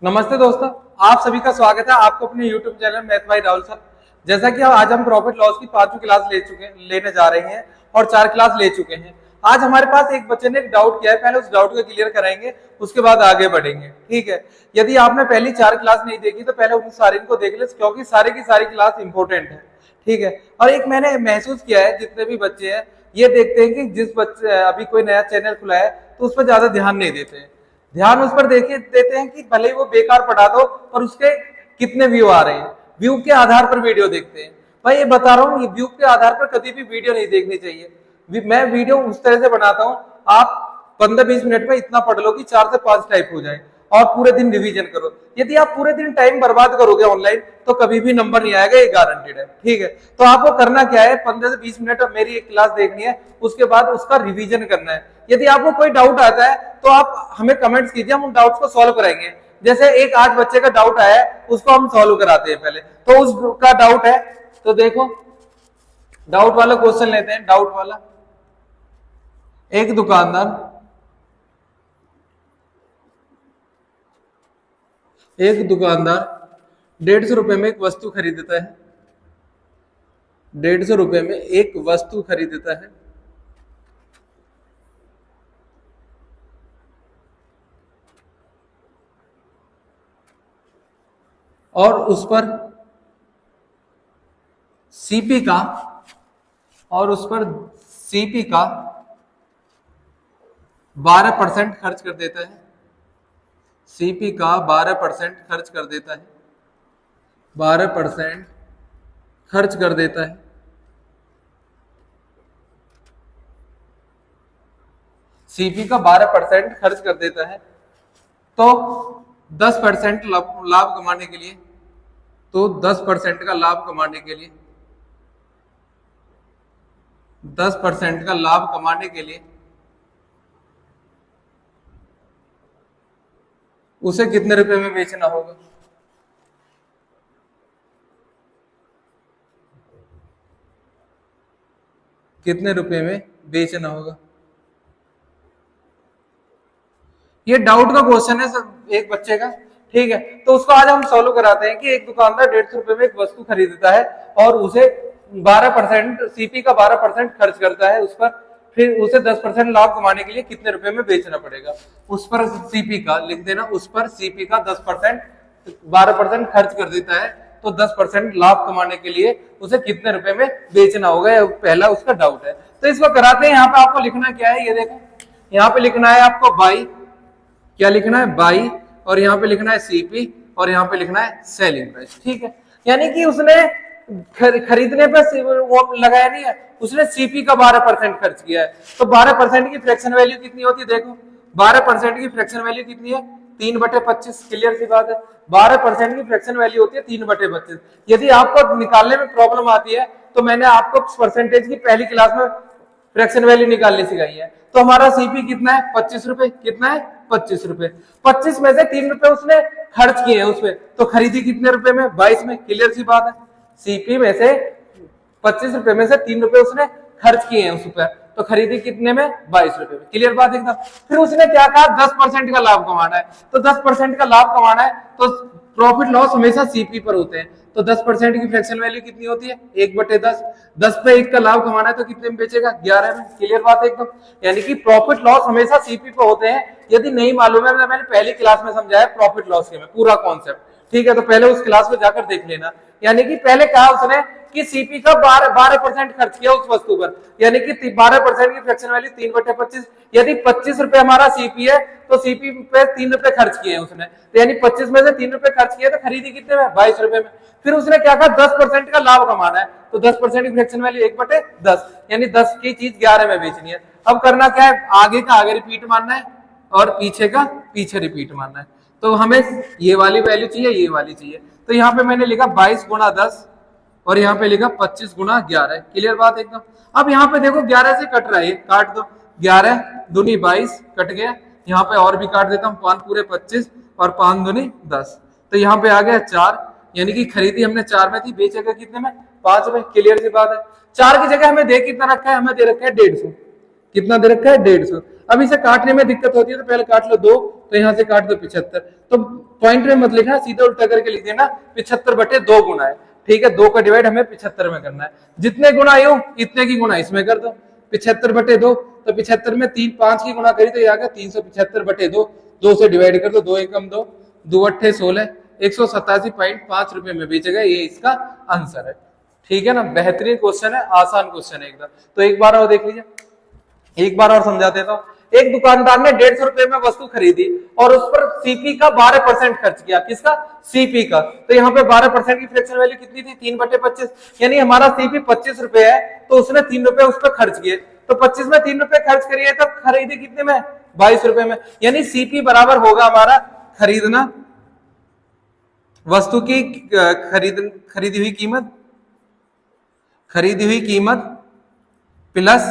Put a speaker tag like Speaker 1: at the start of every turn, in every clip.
Speaker 1: नमस्ते दोस्तों, आप सभी का स्वागत है आपको अपने YouTube चैनल मैथ भाई राहुल सर। जैसा कि आज हम प्रॉफिट लॉस की पांचवी क्लास लेने जा रहे हैं और 4 क्लास ले चुके हैं। आज हमारे पास एक बच्चे ने एक डाउट किया है, पहले उस डाउट को क्लियर कराएंगे, उसके बाद आगे बढ़ेंगे। ठीक है, यदि आपने पहली 4 क्लास नहीं देखी तो पहले उन सारे को देख ले, क्योंकि सारे की सारी क्लास इंपॉर्टेंट है। ठीक है, और एक मैंने महसूस किया है, जितने भी बच्चे हैं ये देखते हैं कि जिस बच्चे अभी कोई नया चैनल खुला है तो उस पर ज्यादा ध्यान नहीं देते हैं। ध्यान उस पर देते हैं कि भले ही वो बेकार पढ़ा दो पर उसके कितने व्यू आ रहे हैं, व्यू के आधार पर वीडियो देखते हैं। भाई ये बता रहा हूँ, व्यू के आधार पर कभी भी वीडियो नहीं देखनी चाहिए। मैं वीडियो उस तरह से बनाता हूँ, आप 15-20 मिनट में इतना पढ़ लो कि 4 से 5 टाइप हो जाए और पूरे दिन रिवीजन करो। यदि आप पूरे दिन टाइम बर्बाद करोगे ऑनलाइन तो कभी भी नंबर नहीं आएगा, ये गारंटेड है। ठीक है, तो आपको करना क्या है, 15 से 20 मिनट मेरी एक क्लास देखनी है, उसके बाद उसका रिवीजन करना है। यदि आपको कोई डाउट आता है तो आप हमें कमेंट्स कीजिए, हम उन डाउट्स को सॉल्व कराएंगे। जैसे एक आज बच्चे का डाउट आया है, उसको हम सॉल्व कराते हैं। पहले तो उसका डाउट है, तो देखो डाउट वाला क्वेश्चन लेते हैं। डाउट वाला, एक दुकानदार 150 रुपए में एक वस्तु खरीदता है। 150 रुपए में एक वस्तु खरीदता है और उस पर सीपी का 12% खर्च कर देता है। सीपी का 12% खर्च कर देता है, 12% खर्च कर देता है। सीपी का 12% खर्च कर देता है, तो 10% लाभ कमाने के लिए, तो 10% का लाभ कमाने के लिए, 10% का लाभ कमाने के लिए उसे कितने रुपए में बेचना होगा? कितने रुपए में बेचना होगा? ये डाउट का क्वेश्चन है एक बच्चे का। ठीक है, तो उसको आज हम सॉल्व कराते हैं कि एक दुकानदार 150 रुपए में एक वस्तु खरीदता है और उसे 12% सीपी का 12% खर्च करता है उस पर, फिर उसे 10% लाभ कमाने के लिए कितने रुपए में बेचना पड़ेगा? उस पर सीपी का लिख देना, उस पर सीपी का 12% खर्च कर देता है, तो 10% लाभ कमाने के लिए उसे कितने रुपए में बेचना होगा, पहला उसका डाउट है। तो इसको कराते हैं। यहाँ पे आपको लिखना क्या है, ये देखो, यहाँ पे लिखना है आपको बाई, क्या लिखना है, बाई, और यहाँ पे लिखना है सीपी, और यहाँ पे लिखना है सेलिंग प्राइस। ठीक है, यानी कि उसने खरीदने पे वो लगाया नहीं है, उसने सीपी का 12% खर्च किया है। तो 12% की फ्रैक्शन वैल्यू कितनी होती है? देखो 12% की फ्रैक्शन वैल्यू कितनी है? 3/25। क्लियर सी बात है, 12% की फ्रैक्शन वैल्यू होती है 3/25। यदि आपको निकालने में प्रॉब्लम आती है तो मैंने आपको परसेंटेज की पहली क्लास में फ्रैक्शन वैल्यू निकालनी सिखाई है। तो हमारा सीपी कितना है? 25 रुपए। कितना है? 25 रुपए। 25 में से 3 रुपए उसने खर्च किए हैं उसमें, तो खरीदी कितने रुपए में? 22 में। क्लियर सी बात है, सीपी में से 25 रुपए में से 3 रुपए उसने खर्च किए हैं उस पर, तो खरीदी कितने में? 22 रुपए में। क्लियर बात एकदम। फिर उसने क्या कहा? 10% का लाभ कमाना है। तो 10% का लाभ कमाना है तो प्रॉफिट लॉस हमेशा सीपी पर होते हैं। तो 10% की फ्रैक्शन वैल्यू कितनी होती है? 1/10। 10 पे 1 का लाभ कमाना है तो कितने में बेचेगा? 11 में। क्लियर बात एकदम। यानी कि प्रॉफिट लॉस हमेशा सीपी पे होते हैं। यदि नहीं मालूम है, मैंने पहली क्लास में समझाया प्रॉफिट लॉस के में पूरा कॉन्सेप्ट। ठीक है, तो पहले उस क्लास को जाकर देख लेना। यानी कि पहले कहा उसने कि सीपी का 12% खर्च किया उस वस्तु पर, यानी कि 12% की फ्रैक्शन वैल्यू 3/25। यदि 25 रुपए हमारा सीपी है तो सीपी पे 3 रुपए खर्च किए उसने, तो यानी 25 में से 3 रुपए खर्च किए तो खरीदी कितने में? 22 रुपए में। फिर उसने क्या कहा? 10% का लाभ कमाना है, तो 10% की फ्रैक्शन वैल्यू 1/10, यानी 10 की चीज 11 में बेचनी है। अब करना क्या है? आगे का आगे रिपीट मानना है और पीछे का पीछे रिपीट मानना है। तो हमें ये वाली वैल्यू चाहिए, ये वाली चाहिए। तो यहाँ पे मैंने लिखा 22 गुणा 10 और यहाँ पे लिखा 25 गुणा 11। क्लियर बात एकदम। अब यहाँ पे देखो 11 से कट रहा है, काट दो। 11 दूनी 22 कट गया। यहाँ पे और भी काट देता हूँ, 5 पूरे 25 और 5 दूनी 10, तो यहाँ पे आ गया 4। यानी कि खरीदी हमने 4 में थी, बेचेगा कितने में? 5 में। क्लियर सी बात है। 4 की जगह हमें दे कितना रखा है? हमें दे रखा है 150। कितना दे रखा है? 150। अब इसे काटने में दिक्कत होती है तो पहले काट लो 2, तो यहाँ से काट दो 75। तो पॉइंट में मत लिखना, सीधा उल्टा करके लिख देना 75/2 गुना है। ठीक है, 2 का डिवाइड हमें 75 में करना है। जितने गुना यूं इतने की गुना इसमें कर दो। 75/2, तो 75 में 3 5 की गुना करी तो ये आ गया 375/2। 2 से डिवाइड कर दो, 2 एकम 2, 2 अट्ठे 16, 187.5 रुपए में बेचेगा। ये इसका आंसर है। ठीक है ना, बेहतरीन क्वेश्चन है, आसान क्वेश्चन है एकदम। तो एक बार और देख लीजिए, एक बार और समझा देता हूं। एक दुकानदार ने 150 रुपए में वस्तु खरीदी और उस पर सीपी का 12% खर्च किया। किसका? सीपी का। तो यहाँ पे 12% की फ्रैक्शन वैल्यू कितनी थी? 3/25, यानी हमारा सीपी 25 रुपए है, तो उसने 3 रुपए उस पर खर्च किए। तो 25 में 3 रुपए खर्च करिए तो खरीदी कितने में? 22 रुपए में। यानी सीपी बराबर होगा हमारा खरीदना वस्तु की खरीदी हुई कीमत, खरीदी हुई कीमत प्लस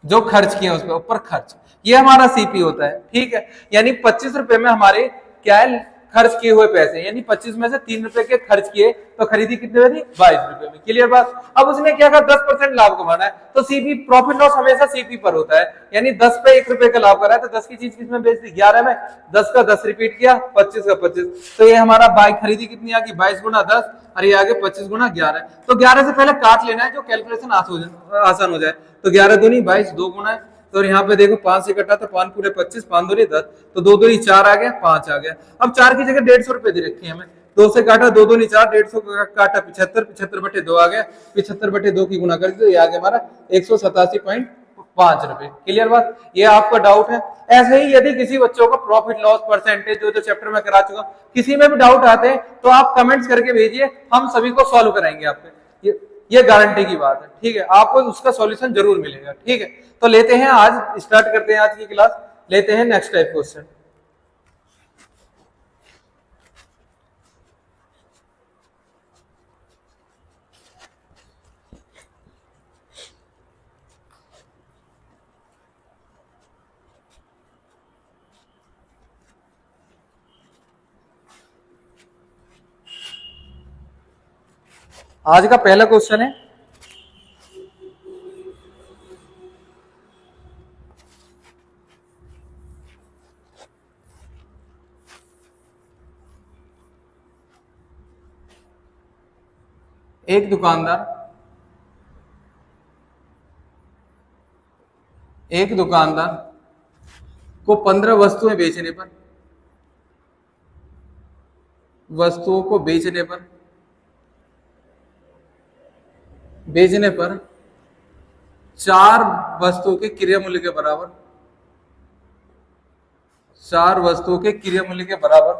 Speaker 1: जो खर्च किया उसके ऊपर खर्च, ये हमारा सीपी होता है। ठीक है, यानी 25 रुपए में हमारे क्या है? खर्च किए हुए पैसे, यानी 25 में से 3 रुपए के खर्च किए तो खरीदी कितने में थी? 22 रुपए में। क्लियर बात? अब उसने क्या कहा? 10% लाभ कमाना है, तो सीपी, प्रॉफिट लॉस हमेशा सीपी पर होता है। यानी 10 पे 1 रुपए का लाभ कर रहा है, तो 10 की चीज किसमें बेच दी? 11 में। 10 का 10 रिपीट किया, 25 का 25, तो ये हमारा बाइक खरीदी कितनी आ गई? 22 गुना 10, और ये आगे 25 गुना 11। तो 11 से पहले काट लेना है, जो कैलकुलेशन आसान हो जाए। तो 11 दूनी 22, 2 गुना है। तो यहाँ पे देखो 5 से कटा तो 5 पूरे 25, 5 दूनी 10, तो 2 दूनी 4 आ गया, 5 आ गया। अब 4 की जगह 150 रुपए दे रखी है हमें, 2 से काटा 2 दूनी 4, 150 काटा 75, 75/2 आ गया, 75/2 की गुना कर तो ये आ गया हमारा 187.5 रुपए। क्लियर बात? ये आपका डाउट है। ऐसे ही यदि किसी बच्चों को प्रॉफिट लॉस परसेंटेज जो चैप्टर में करा चुका, किसी में भी डाउट आते हैं तो आप कमेंट्स करके भेजिए, हम सभी को सॉल्व कराएंगे आपके। ये गारंटी की बात है। ठीक है, आपको उसका सॉल्यूशन जरूर मिलेगा। ठीक है, तो लेते हैं, आज स्टार्ट करते हैं आज की क्लास। लेते हैं नेक्स्ट टाइप क्वेश्चन। आज का पहला क्वेश्चन है, एक दुकानदार को 15 वस्तुएं बेचने पर, वस्तुओं को बेचने पर 4 वस्तुओं के क्रय मूल्य के बराबर, 4 वस्तुओं के क्रय मूल्य के बराबर,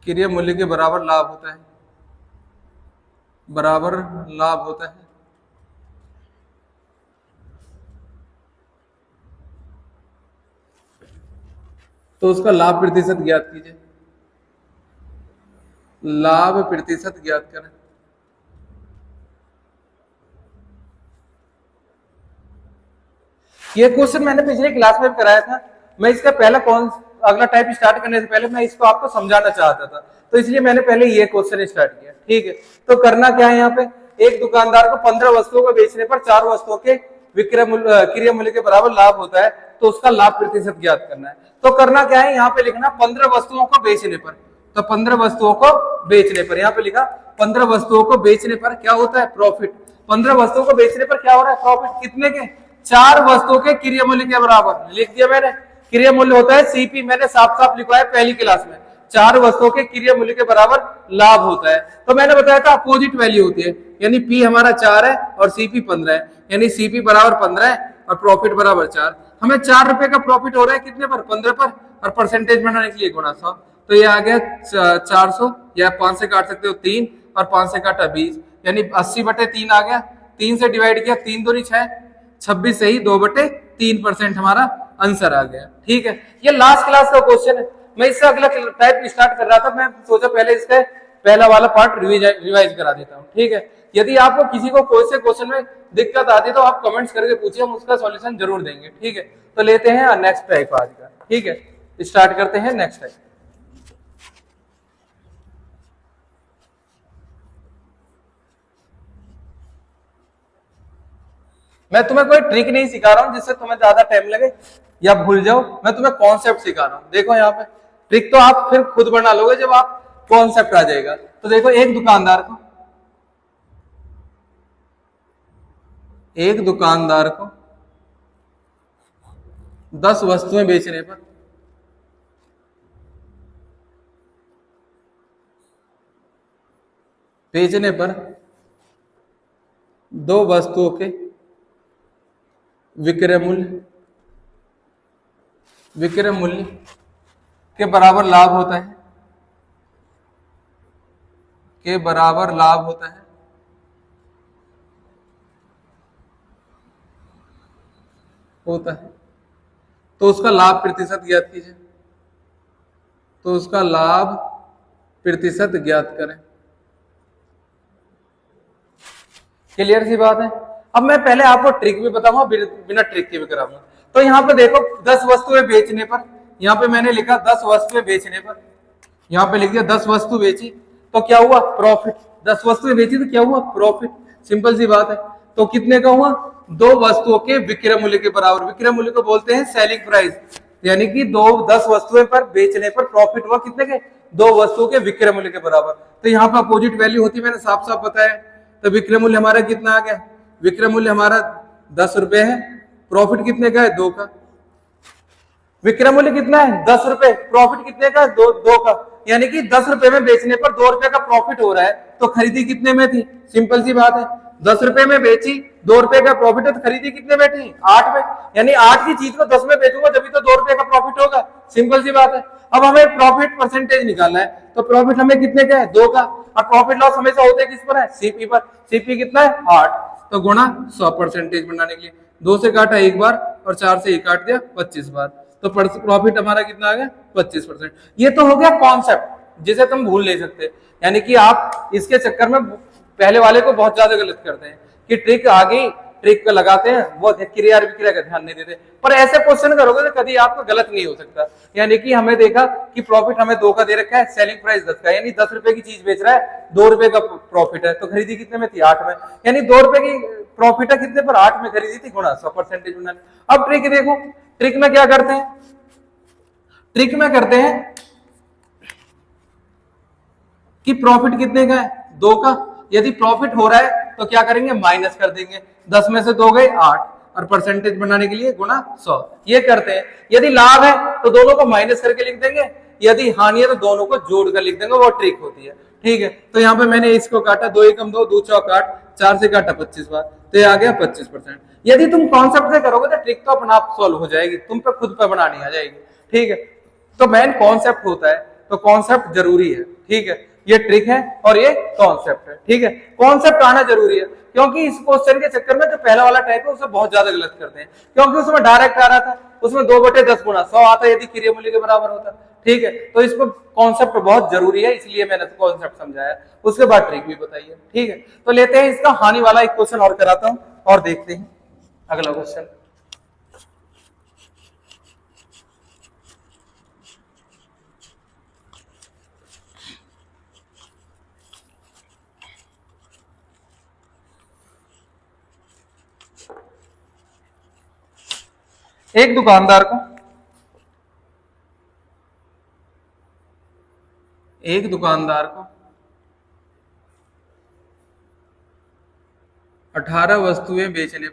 Speaker 1: क्रय मूल्य के बराबर लाभ होता है, बराबर लाभ होता है। तो उसका लाभ प्रतिशत ज्ञात कीजिए। लाभ प्रतिशत ज्ञात करें। ये क्वेश्चन मैंने पिछले क्लास में कराया था। मैं इसका पहला अगला टाइप स्टार्ट करने से पहले मैं इसको आपको समझाना चाहता था, तो इसलिए मैंने पहले ये क्वेश्चन स्टार्ट किया। ठीक है, तो करना क्या है, यहाँ पे एक दुकानदार को 15 वस्तुओं को बेचने पर 4 वस्तुओं के क्रय मूल्य के बराबर लाभ होता है, तो उसका लाभ प्रतिशत ज्ञात करना है। तो करना क्या है, यहाँ पे लिखना 15 वस्तुओं को बेचने पर, तो 15 वस्तुओं को बेचने पर, यहाँ पे लिखा 15 वस्तुओं को बेचने पर क्या होता है? प्रॉफिट। 15 वस्तुओं को बेचने पर क्या हो रहा है? प्रॉफिट। कितने के? 4 वस्तुओं के क्रय मूल्य के बराबर। लिख दिया मैंने, क्रय मूल्य होता है सीपी, मैंने साफ साफ लिखा है पहली क्लास में। 4 वस्तुओं के क्रय मूल्य के बराबर लाभ होता है। तो मैंने बताया था अपोजिट वैल्यू होती है, यानी पी हमारा 4 है और सीपी 15 है, यानी सीपी बराबर 15 है और प्रॉफिट बराबर 4। हमें 4 रुपए का प्रॉफिट हो रहा है कितने पर? 15 पर, और परसेंटेज बनाने के लिए गुणा 100, तो ये आ गया 400, या 5 से काट सकते हो 3, और 5 से काटा 20, यानी 80/3 आ गया। 3 से डिवाइड किया, 3 दूनी 6, 26 से ही 2/3% हमारा आंसर आ गया। ठीक है, ये लास्ट क्लास का क्वेश्चन है। मैं इससे अगला टाइप स्टार्ट कर रहा था, मैं सोचा पहले इसका पहला वाला पार्ट रिवाइज करा देता हूँ। ठीक है, यदि आपको किसी को कोई से क्वेश्चन में दिक्कत आती है तो आप कमेंट्स करके पूछिए, हम उसका सॉल्यूशन जरूर देंगे। ठीक है, तो लेते हैं नेक्स्ट टाइप आज का। ठीक है, स्टार्ट करते हैं नेक्स्ट टाइप। मैं तुम्हें कोई ट्रिक नहीं सिखा रहा हूं जिससे तुम्हें ज्यादा टाइम लगे या भूल जाओ, मैं तुम्हें कॉन्सेप्ट सिखा रहा हूं। देखो यहाँ पे ट्रिक तो आप फिर खुद बना लोगे जब आप कॉन्सेप्ट आ जाएगा। तो देखो एक दुकानदार को 10 वस्तुएं बेचने पर 2 वस्तुओं के विक्रय मूल्य के बराबर लाभ होता है, तो उसका लाभ प्रतिशत ज्ञात करें। क्लियर सी बात है। अब मैं पहले आपको ट्रिक भी बताऊंगा, बिना ट्रिक के भी कराऊंगा। तो यहाँ पे देखो 10 वस्तुएं बेचने पर, यहाँ पे मैंने लिखा 10 वस्तुएं बेचने पर, यहाँ पे लिख दिया 10 वस्तु बेची तो क्या हुआ, प्रॉफिट। 10 वस्तुएं बेची तो क्या हुआ, प्रॉफिट। सिंपल सी बात है। तो कितने का हुआ, 2 वस्तुओं के विक्रय मूल्य के बराबर। विक्रय मूल्य को बोलते हैं सेलिंग प्राइस, यानी कि 10 वस्तुएं पर बेचने पर प्रॉफिट हुआ कितने के, 2 वस्तुओं के विक्रय मूल्य के बराबर। तो यहाँ पर अपोजिट वैल्यू होती है, मैंने साफ साफ बताया। तो विक्रय मूल्य हमारा कितना आ गया, विक्रय मूल्य हमारा 10 रुपए है, प्रॉफिट कितने का है, 2 का। विक्रय मूल्य कितना है, 10 रुपए, प्रॉफिट कितने का, 2 का। यानी कि 10 रुपए में बेचने पर 2 रुपए का प्रॉफिट हो रहा है, तो खरीदी कितने में थी, सिंपल सी बात है। 10 रुपए में बेची, 2 रुपए का प्रॉफिट है, तो खरीदी कितने में थी, 8 में। यानी 8 की चीज को 10 में बेचूंगा जब तो 2 रुपए का प्रॉफिट होगा, सिंपल सी बात है। अब हमें प्रॉफिट परसेंटेज निकालना है, तो प्रॉफिट हमें कितने का है, 2 का। अब प्रॉफिट लॉस हमेशा होते किस पर है, सीपी पर। सीपी कितना है, 8, तो गुणा 100% बनाने के लिए 2 से काटा 1 बार और 4 से 1 काट दिया 25 बार, तो प्रॉफिट हमारा कितना आ गया, 25%। ये तो हो गया कॉन्सेप्ट जिसे तुम भूल नहीं सकते। यानी कि आप इसके चक्कर में पहले वाले को बहुत ज्यादा गलत करते हैं कि ट्रिक आ गई, ट्रिक को लगाते हैं, वो क्रिया विक्रिया का ध्यान नहीं देते। पर ऐसे क्वेश्चन करोगे तो कभी आपको गलत नहीं हो सकता। यानी कि हमें देखा कि प्रॉफिट हमें 2 का दे रखा है, सेलिंग प्राइस 10 का, यानी 10 रुपए की चीज बेच रहा है, 2 रुपए का प्रॉफिट है, तो खरीदी कितने में थी, 8 में। यानी 2 रुपए की प्रॉफिट है कितने पर, 8 में खरीदी थी, गुणा 100% बनाने। अब ट्रिक देखो, ट्रिक में क्या करते हैं, ट्रिक में करते हैं कि प्रॉफिट कितने का है, 2 का। यदि प्रॉफिट हो रहा है तो क्या करेंगे, माइनस कर देंगे, 10 में से 2 गए 8, और परसेंटेज बनाने के लिए गुणा 100, ये करते हैं। यदि लाभ है तो दोनों को माइनस करके लिख देंगे, यदि हानि है तो दोनों को जोड़कर लिख देंगे, वो ट्रिक होती है। ठीक है, तो यहाँ पे मैंने इसको काटा, 2 एकम 2, 2 चौक 8, 4 से काटा 25 बार, तो ये आ गया 25%। यदि तुम कॉन्सेप्ट से करोगे तो ट्रिक तो अपना आप सॉल्व हो जाएगी, तुम पे खुद पे बनानी आ जाएगी। ठीक है, तो मेन कॉन्सेप्ट होता है, तो कॉन्सेप्ट जरूरी है। ठीक है, ये ट्रिक है और ये कॉन्सेप्ट है। ठीक है, कॉन्सेप्ट आना जरूरी है, क्योंकि इस क्वेश्चन के चक्कर में जो पहला वाला टाइप है उसे बहुत ज्यादा गलत करते हैं, क्योंकि उसमें डायरेक्ट आ रहा था, उसमें 2/10 गुणा 100 आता यदि क्रिया मूल्य के बराबर होता। ठीक है, तो इसमें कॉन्सेप्ट बहुत जरूरी है, इसलिए मैंने कॉन्सेप्ट समझाया, उसके बाद ट्रिक भी बताई है। ठीक है, तो लेते हैं इसका हानि वाला एक क्वेश्चन और कराता हूं और देखते हैं अगला क्वेश्चन। एक दुकानदार को 18 वस्तुएं बेचने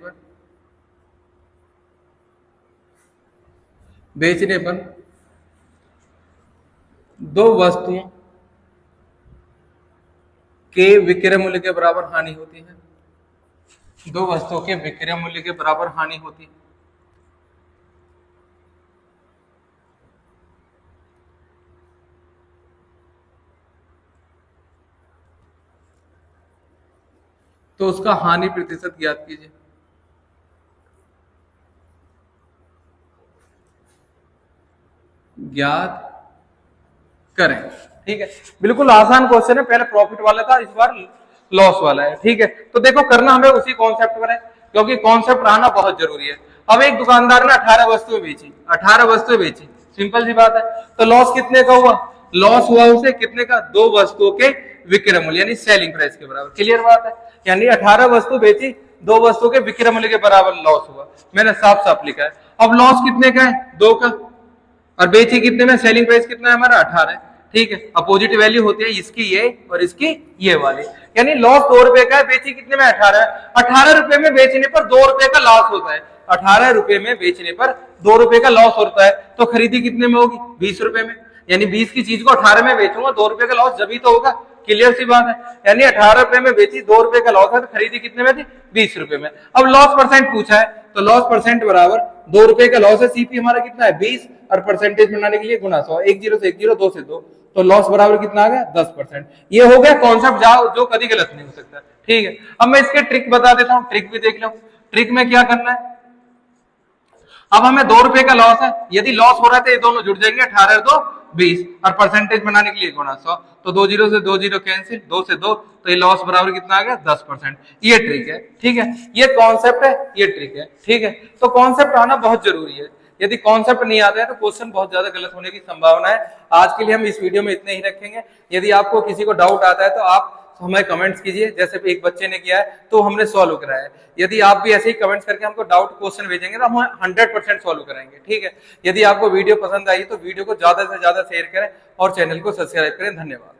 Speaker 1: पर 2 वस्तुओं के विक्रय मूल्य के बराबर हानि होती है, 2 वस्तुओं के विक्रय मूल्य के बराबर हानि होती है। तो उसका हानि प्रतिशत ज्ञात कीजिए। ज्ञात करें। ठीक है, बिल्कुल आसान क्वेश्चन है, पहले प्रॉफिट वाला था, इस बार लॉस वाला है। ठीक है, तो देखो करना हमें उसी कॉन्सेप्ट पर है, क्योंकि कॉन्सेप्ट आना बहुत जरूरी है। अब एक दुकानदार ने 18 वस्तुएं बेची, सिंपल सी बात है। तो लॉस कितने का हुआ, लॉस हुआ उसे कितने का, 2 वस्तुओं के विक्रय मूल्य यानी सेलिंग प्राइस के बराबर। क्लियर बात है, यानी 18 वस्तु बेची दो वस्तुओं के विक्रय मूल्य के बराबर लॉस हुआ, मैंने साफ साफ लिखा है। अब लॉस कितने का है, 2 का, और बेची कितने में, सेलिंग प्राइस कितना है हमारा 18 है, ठीक है। अपोजिट वैल्यू होती है इसकी ये और इसकी ये वाली, यानी लॉस 2 रुपए का है, बेची कितने में 18 है। 18 रुपए में बेचने पर 2 रुपए का लॉस होता है, 18 रुपए में बेचने पर 2 रुपए का लॉस होता है, तो खरीदी कितने में होगी, 20 रुपए में। यानी 20 की चीज को 18 में बेचूंगा, 2 रुपए का लॉस जब ही तो होगा, क्लियर सी बात है। यानी 18 रुपए में बेची, 2 रुपए का लॉस है, तो खरीदी कितने में थी, 20 रुपए में। अब लॉस परसेंट पूछा है, तो लॉस परसेंट बराबर 2 रुपए का लॉस है, सीपी हमारा कितना है 20, और परसेंटेज बनाने के लिए गुना 100, 1 0 से 1 0, 2 से 2, तो लॉस बराबर कितना आ गया 10%। ये हो गया कॉन्सेप्ट जो कभी गलत नहीं हो सकता, ठीक है। अब मैं इसके ट्रिक बता देता हूं, ट्रिक भी देख लो। ट्रिक में क्या करना है, अब हमें 2 रुपए का लॉस है, यदि लॉस हो रहा है तो ये दोनों जुड़ जाएंगे, 18 और 2 20, और परसेंटेज बनाने के लिए गुणा 100, तो 2 0 से 2 0 कैंसिल, 2 से 2, तो ये लॉस बराबर कितना आ गया 10%। ये ट्रिक है, ठीक है, ये कॉन्सेप्ट है, ये ट्रिक है, ठीक है। तो कॉन्सेप्ट आना बहुत जरूरी है, यदि कॉन्सेप्ट नहीं आता है तो क्वेश्चन बहुत ज्यादा गलत होने की संभावना है। आज के लिए हम इस वीडियो में इतने ही रखेंगे। यदि आपको किसी को डाउट आता है तो आप हमें कमेंट्स कीजिए, जैसे एक बच्चे ने किया है तो हमने सॉल्व कराया है। यदि आप भी ऐसे ही कमेंट्स करके हमको डाउट क्वेश्चन भेजेंगे तो हम 100% सॉल्व कराएंगे, ठीक है। यदि आपको वीडियो पसंद आई तो वीडियो को ज्यादा से ज्यादा शेयर करें और चैनल को सब्सक्राइब करें। धन्यवाद।